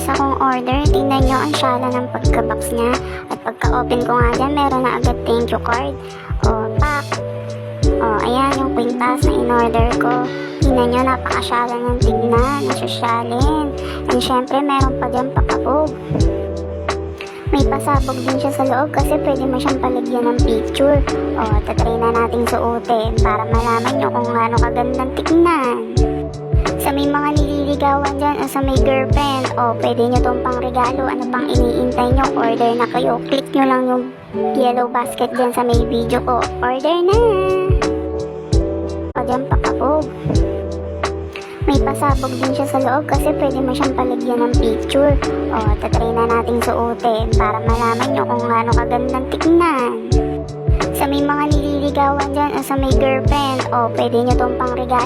isa kong order. Tingnan nyo, ang syala ng pagka-box niya. At pagka-open ko nga dyan, meron na agad thank you card. O, pak. O, ayan yung kwintas na in-order ko. Tingnan nyo, napakasyala ng tignan, nasosyalin. And syempre, meron pa dyan pakabog. May pasabog din siya sa loob kasi pwede mo siyang palagyan ng picture. O, tatry na nating suotin para malaman nyo kung gaano kagandang tignan. Sa may mga nililigawan dyan o sa may girlfriend, o pwede nyo tong pang regalo. Ano pang iniintay nyo? Order na kayo. Click nyo lang yung yellow basket dyan sa may video ko. Order na! O, dyan pakabog. May pasabog din siya sa loob kasi pwede mo siyang palagyan ng picture. O, tatry na nating suotin para malaman nyo kung gaano kagandang tignan. Sa may mga nililigawan dyan o sa may girlfriend, o pwede nyo tong pang regalo.